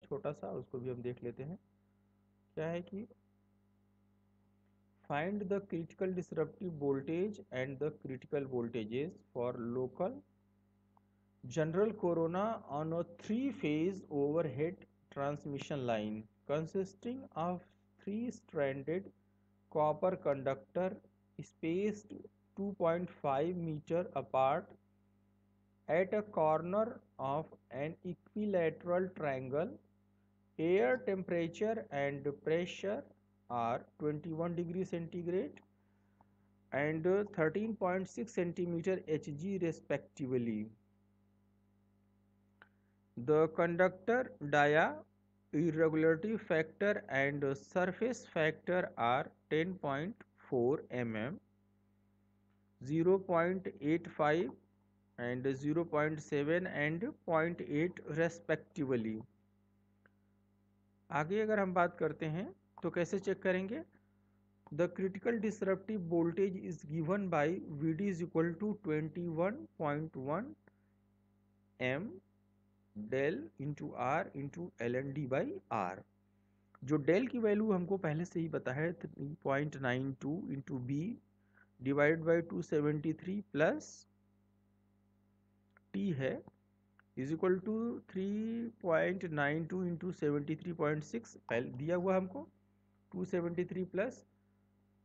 छोटा सा, उसको भी हम देख लेते हैं। क्या है कि find the critical disruptive voltage and the critical voltages for local general corona on a three-phase overhead transmission line consisting of three-stranded copper conductor spaced 2.5 meter apart at a corner of an equilateral triangle. Air temperature and pressure are 21 degree centigrade and 13.6 centimeter Hg respectively. The conductor dia, irregularity factor and surface factor are 10.4 mm, 0.85 and 0.7 and 0.8 respectively. आगे अगर हम बात करते हैं तो कैसे check करेंगे? The critical disruptive voltage is given by Vd is equal to 21.1 m del into R into ln d by R. जो डेल की वैल्यू हमको पहले से ही पता है 3.92 into B divide by 273 plus T है इज इक्वल टू 3.92 इंटू 73.6 पहले दिया हुआ हमको 273 प्लस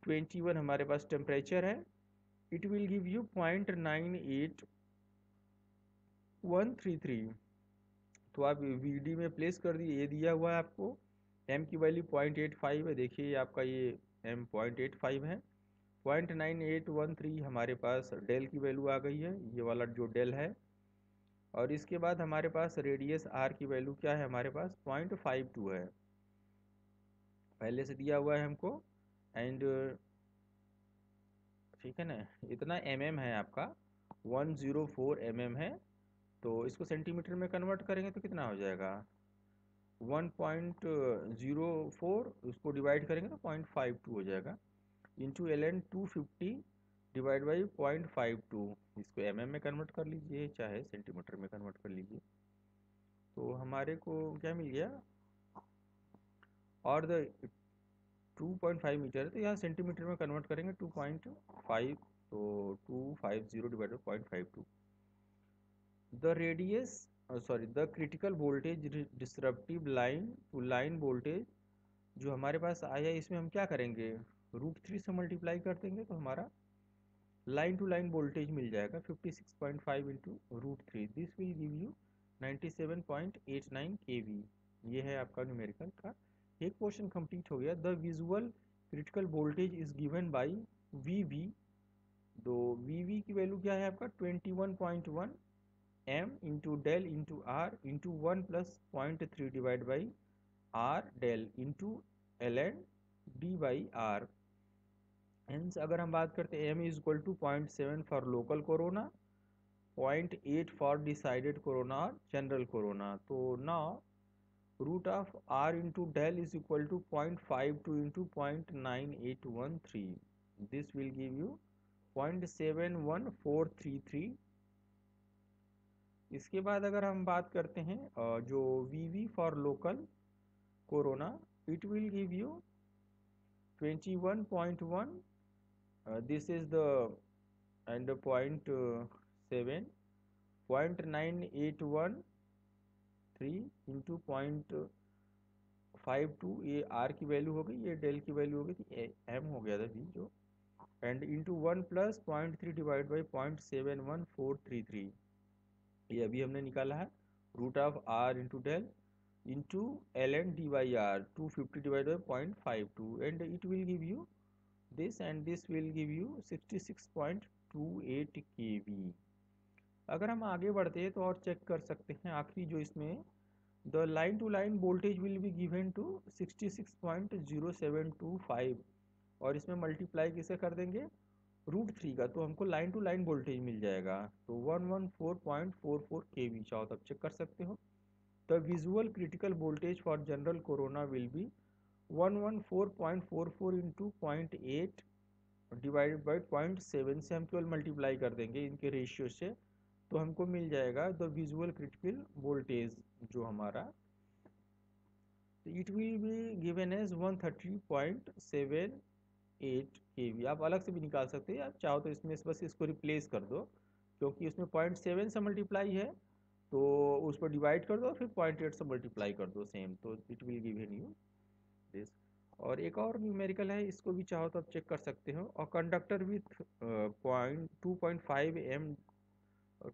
21 हमारे पास टेम्परेचर है. It will give you 0.98133. तो आप वीडी में प्लेस कर दिए, ये दिया हुआ है आपको. एम की वैल्यू 0.85 है, देखिए आपका ये एम 0.85 है. 0.9813 हमारे पास डेल की वैल्यू आ गई है, ये वाला जो डेल है. और इसके बाद हमारे पास रेडियस आर की वैल्यू क्या है, हमारे पास 0.52 है, पहले से दिया हुआ है हमको. एंड ठीक है ना, इतना mm है आपका, 104 mm है. तो इसको सेंटीमीटर में कन्वर्ट करेंगे तो कितना हो जाएगा, 1.04, उसको डिवाइड करेंगे तो 0.52 हो जाएगा, इंटू ln 250 डिवाइड बाई 0.52. इसको mm में कन्वर्ट कर लीजिए चाहे सेंटीमीटर में कन्वर्ट कर लीजिए. तो हमारे को क्या मिल गया, और द 2.5 मीटर है तो यहाँ सेंटीमीटर में कन्वर्ट करेंगे 2.5, तो 250 divide by 0.52. The radius sorry the critical voltage disruptive line to line voltage जो हमारे पास आया, इसमें हम क्या करेंगे, √3 से मल्टीप्लाई कर देंगे तो हमारा लाइन टू लाइन वोल्टेज मिल जाएगा 56.5 into √3. This will give you 97.89 kV. ये है आपका न्यूमेरिकल का एक पोर्शन कंप्लीट हो गया. The visual critical voltage is given by v v. तो वीवी की वैल्यू क्या है आपका 21.1 m into del into are into 1 plus 0.3 divide by r del into ln d by r. Hence अगर हम बात करते हैं m is equal to 0.7 for local corona, 0.8 for decided corona और जनरल कोरोना. तो now root of r into del is equal to 0.52 into 0.9813. This will give you 0.71433. इसके बाद अगर हम बात करते हैं जो v v for local corona, it will give you 21.1. This is the and 0.7 0.9813 into 0.52. ये आर की वैल्यू हो गई, ये डेल की वैल्यू हो गई थी, एम हो गया था बी जो, and into 1 plus 0.3 divide by 0.71433. ये अभी हमने निकाला है. Root of R into del into ln d by r 250 divided by 0.52 and it will give you this and this will give you 66.28 kV. अगर हम आगे बढ़ते हैं तो और चेक कर सकते हैं आखिरी जो इसमें the line to line voltage will be given to 66.0725 और इसमें मल्टीप्लाई किसे कर देंगे √3 का, तो हमको लाइन टू लाइन वोल्टेज मिल जाएगा. तो 114.44 kV चाहो तब चेक कर सकते हो. The visual critical voltage for general corona will be 114.44 into 0.8 divided by 0.7 से हम केवल मल्टीप्लाई कर देंगे इनके रेशियो से, तो हमको मिल जाएगा द विजुअल क्रिटिकल वोल्टेज जो हमारा तो it will be given as 130.78 kV। आप अलग से भी निकाल सकते हैं, आप चाहो तो इसमें बस इसको रिप्लेस कर दो, क्योंकि उसमें 0.7 से मल्टीप्लाई है तो उस पर डिवाइड कर दो और फिर 0.8 से मल्टीप्लाई कर दो सेम, तो it will given you this. और एक और न्यूमेरिकल है, इसको भी चाहो तो आप चेक कर सकते हो। और conductor with 2.5 m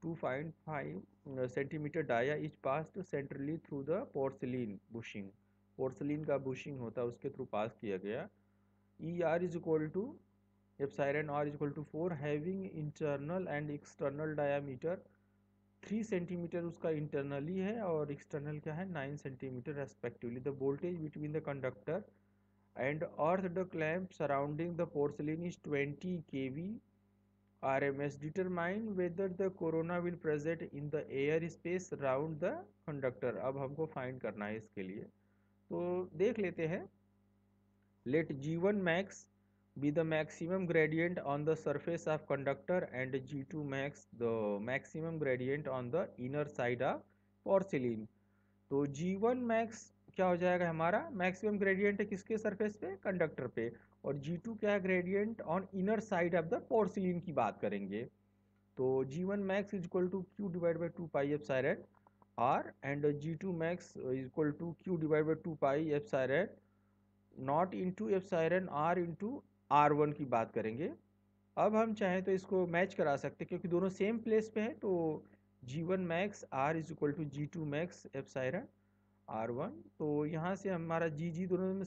2.5 centimetre dia is passed centrally through the porcelain bushing. Porcelain का बुशिंग होता है उसके थ्रू पास किया गया। E R is equal to epsilon R is equal to 4 having internal and external diameter 3 centimetre उसका internally है और एक्सटर्नल क्या है 9 centimetre respectively. The voltage between the conductor and earth the clamp surrounding the porcelain is 20 kV RMS. Determine whether the corona will present in the air space around the conductor। अब हमको find करना है इसके लिए, तो देख लेते हैं। Let G1 max be the maximum gradient on the surface of conductor and G2 max the maximum gradient on the inner side of porcelain। तो G1 max क्या हो जाएगा हमारा, मैक्सिमम ग्रेडियंट है किसके सरफेस पे, कंडक्टर पे। और G2 क्या है, gradient on inner side of the porcelain की बात करेंगे। तो G1 max is equal to Q divide by 2 pi epsilon R and G2 max is equal to Q divide by 2 pi epsilon not into epsilon R into R1 की बात करेंगे। अब हम चाहें तो इसको मैच करा सकते हैं क्योंकि दोनों सेम प्लेस पे है, तो G1 max R is equal to G2 max epsilon R1। तो यहाँ से हमारा जी दोनों में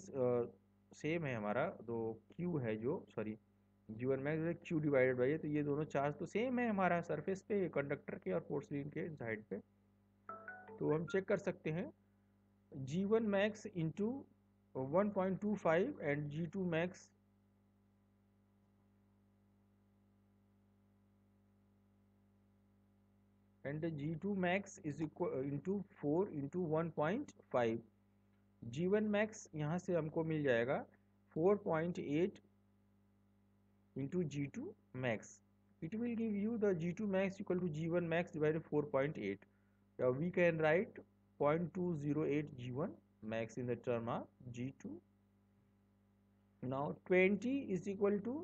सेम है हमारा, तो Q है जो sorry G1 max Q divided by है, तो ये दोनों चार्ज तो सेम है हमारा सरफेस पे कंडक्टर के और पोर्सिलीन के साइड पे। तो हम चेक कर सकते हैं G1 max into 1.25 and G2 max and G2 max is equal into 4 into 1.5। G1 max यहाँ से हमको मिल जाएगा 4.8 into G2 max। It will give you the G2 max equal to G1 max divided 4.8। Now we can write 0.208 G1 max in the term of G2। Now 20 is equal to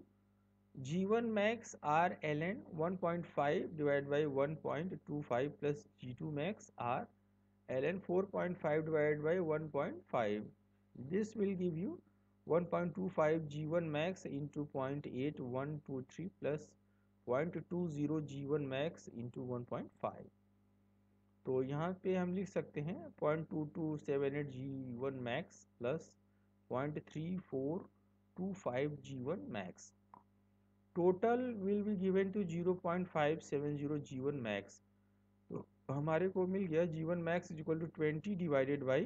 G1 max R ln 1.5 divided by 1.25 plus G2 max R ln 4.5 divided by 1.5। This will give you 1.25 G1 max into 0.8123 plus 0.20 G1 max into 1.5। तो यहाँ पे हम लिख सकते हैं 0.2278 G1 max plus 0.3425 G1 max। Total will be given to 0.570 G1 max. तो हमारे को मिल गया G1 max is equal to 20 divided by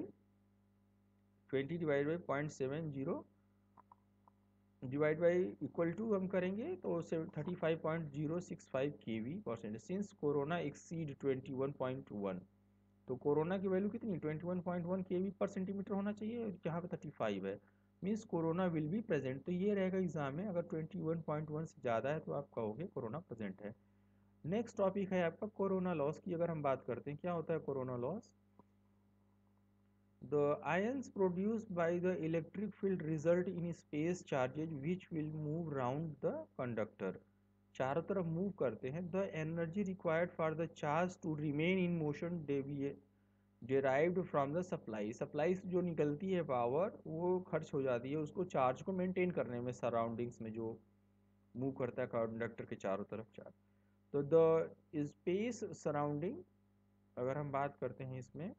0.70 divide by equal to हम करेंगे तो 35.065 kV percent. Since corona exceed 21.1, तो कोरोना की वैल्यू कितनी 21.1 kV पर सेंटीमीटर होना चाहिए, यहाँ पे 35 है, means corona will be present. तो ये रहेगा एग्जाम में, अगर 21.1 से ज़्यादा है तो आप कहोगे कोरोना प्रेजेंट है। नेक्स्ट टॉपिक है आपका कोरोना लॉस की। अगर हम बात करते हैं क्या होता है corona loss, the ions produced by the electric field result in space charges which will move round the conductor. चारों तरफ मूव करते हैं। The energy required for the charge to remain in motion derived from the supply. Supply से जो निकलती है power वो खर्च हो जाती है उसको चार्ज को मेंटेन करने में, सराउंडिंग्स में जो मूव करता है कंडक्टर के चारों तरफ चार्ज। तो द स्पेस सराउंडिंग अगर हम बात करते हैं इसमें,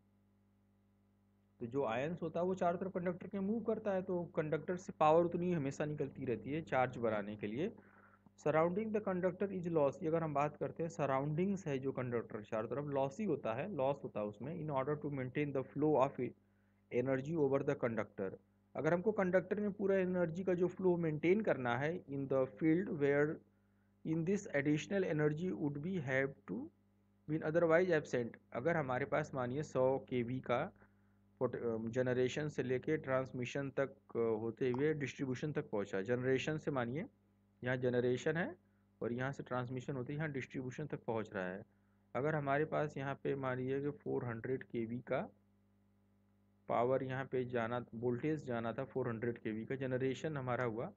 तो जो आयंस होता है वो चारों तरफ कंडक्टर के मूव करता है, तो कंडक्टर से पावर उतनी हमेशा निकलती रहती है चार्ज बढ़ाने के लिए। Surrounding the conductor is lossy. अगर हम बात करते हैं सराउंडिंग्स है जो कंडक्टर चारों तरफ लॉसी होता है, लॉस होता है उसमें, in order to maintain the flow of energy over the conductor. अगर हमको कंडक्टर में पूरा एनर्जी का जो फ्लो मेंटेन करना है in the field where in this additional energy would be have to been otherwise absent. अगर हमारे पास मानिए 100 kV का जनरेशन से लेके ट्रांसमिशन तक होते हुए डिस्ट्रीब्यूशन तक पहुंचा, जनरेशन से मानिए यहाँ जनरेशन है और यहाँ से ट्रांसमिशन होती है, यहाँ डिस्ट्रीब्यूशन तक पहुँच रहा है। अगर हमारे पास यहाँ पे मानिए कि 400 kV का पावर यहाँ पे जाना, वोल्टेज जाना था 400 kV का, जनरेशन हमारा हुआ।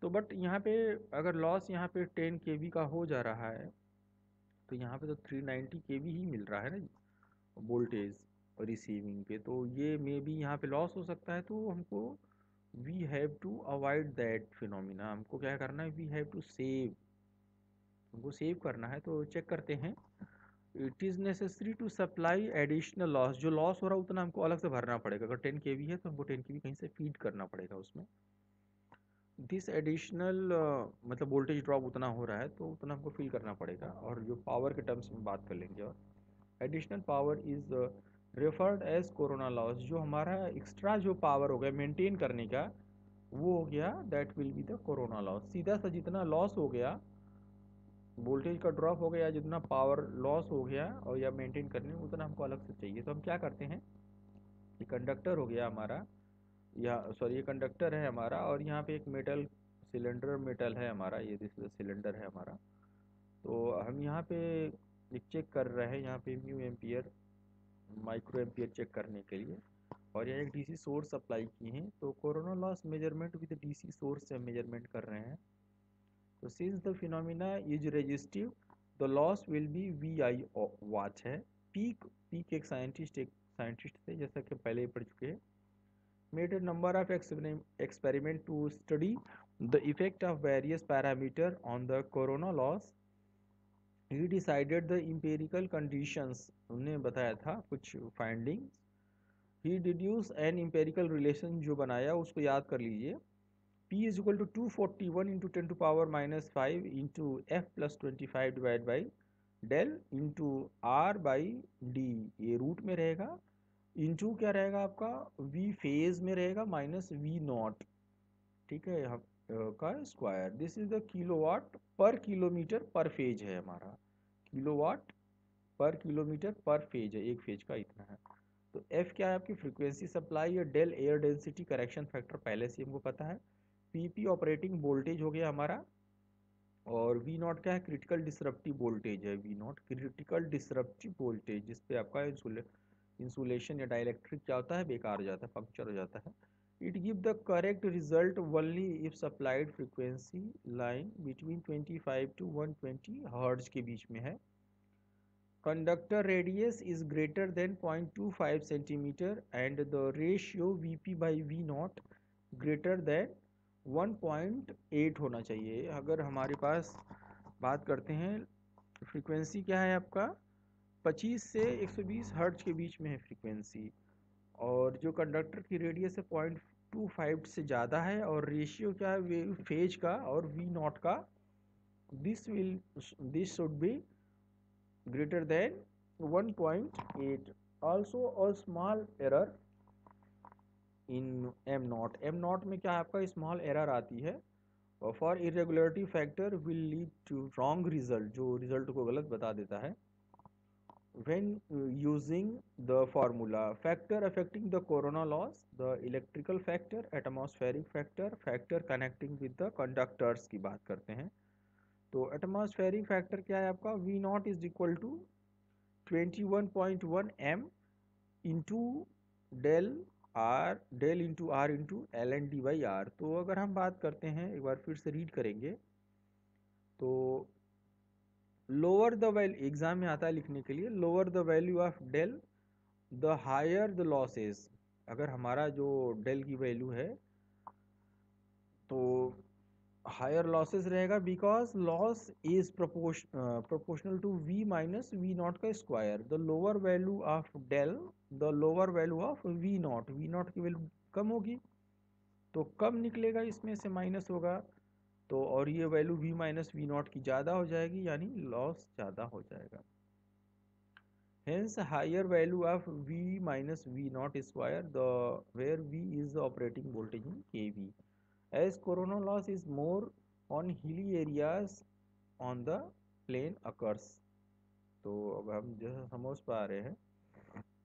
तो बट यहाँ पे अगर लॉस यहाँ पे 10 kV का हो जा रहा है तो यहाँ पे तो 390 kV ही मिल रहा है ना वोल्टेज रिसीविंग पे, तो ये मे बी यहाँ पे लॉस हो सकता है। तो हमको we have to avoid that phenomena, हमको क्या करना है, वी हैव टू सेव, हमको सेव करना है। तो चेक करते हैं, it is necessary to supply additional loss, जो लॉस हो रहा है उतना हमको अलग से भरना पड़ेगा। अगर 10 kV है तो हमको 10 kV कहीं से फीड करना पड़ेगा उसमें। दिस एडिशनल मतलब वोल्टेज ड्रॉप उतना हो रहा है तो उतना हमको फील करना पड़ेगा। और जो पावर के टर्म्स में बात कर लेंगे, और additional power is referred as corona loss, जो हमारा एक्स्ट्रा जो पावर हो गया मेंटेन करने का वो हो गया, that will be the corona loss. सीधा सा जितना लॉस हो गया, वोल्टेज का ड्रॉप हो गया, जितना पावर लॉस हो गया और या मेंटेन करने में उतना हमको अलग से चाहिए। तो हम क्या करते हैं, ये कंडक्टर हो गया हमारा, या सॉरी ये कंडक्टर है हमारा, और यहाँ पे एक मेटल सिलेंडर मेटल है हमारा, ये दिस सिलेंडर है हमारा। तो हम यहाँ पे एक चेक कर रहे हैं, यहाँ पे mu ampere micro ampere check करने के लिए, और यहाँ एक डीसी सोर्स अप्लाई किए हैं। तो corona loss measurement with DC source से हम मेजरमेंट कर रहे हैं। तो since the phenomena is resistive the loss will be V I watch है। पीक, पीक एक साइंटिस्ट थे जैसा कि पहले ही पढ़ चुके हैं। Made a number of experiment to study the effect of various parameter on the corona loss. He decided the empirical conditions, उन्होंने बताया था कुछ findings. He deduced an empirical relation, जो बनाया उसको याद कर लीजिए। P is equal to 241 into 10 to power minus 5 into F plus 25 divided by del into R by D, ये रूट में रहेगा, इंटू क्या रहेगा आपका v फेज में रहेगा माइनस v नॉट, ठीक है, यहाँ का square. This is the kilowatt पर किलोमीटर पर फेज है हमारा, किलोवाट पर किलोमीटर पर फेज है, एक फेज का इतना है। तो f क्या है आपकी फ्रीक्वेंसी सप्लाई, और del air density correction factor पहले से हमको पता है। pp ऑपरेटिंग वोल्टेज हो गया हमारा, और v नॉट क्या है, क्रिटिकल डिसरप्टिव वोल्टेज है, v not critical disruptive voltage, जिसपे आपका इंसुलेशन या डाइलेक्ट्रिक क्या होता है, बेकार हो जाता है, पंक्चर हो जाता है। It give the correct result only if supplied frequency line between 25 to 120 hertz के बीच में है। Conductor radius is greater than 0.25 centimetre and the ratio VP by V not greater than 1.8 होना चाहिए। अगर हमारे पास बात करते हैं, फ्रीक्वेंसी क्या है आपका 25 से 120 हर्ट्ज के बीच में है फ्रीक्वेंसी, और जो कंडक्टर की रेडियस है 0.25 से ज़्यादा है, और रेशियो क्या है फेज का और वी नॉट का, this should be greater than 1.8। Also a small error in M not, M not में क्या आपका स्मॉल एरर आती है, और for irregularity factor will lead to wrong result, जो रिजल्ट को गलत बता देता है। when using the formula factor affecting the corona loss, the electrical factor, atmospheric factor, factor connecting with the conductors की बात करते हैं। तो atmospheric factor क्या है आपका, v not is equal to 21.1 m into del R, del into are into L N D by R. तो अगर हम बात करते हैं, एक बार फिर से रीड करेंगे, तो लोअर द वैल्यू, एग्जाम में आता है लिखने के लिए, lower the value of del the higher the losses. अगर हमारा जो डेल की वैल्यू है तो हायर लॉसेस रहेगा, because loss is proportional to v minus we not का square. The lower value of del, the lower value of v not, v not की value कम होगी तो कम निकलेगा, इसमें से माइनस होगा, तो और ये value v minus we not की ज़्यादा हो जाएगी, यानी लॉस ज़्यादा हो जाएगा। Hence higher value of V minus V naught square, the where V is the operating voltage in kV. As corona loss is more on hilly areas on the plane occurs. तो अब हम जैसा समझ पा रहे हैं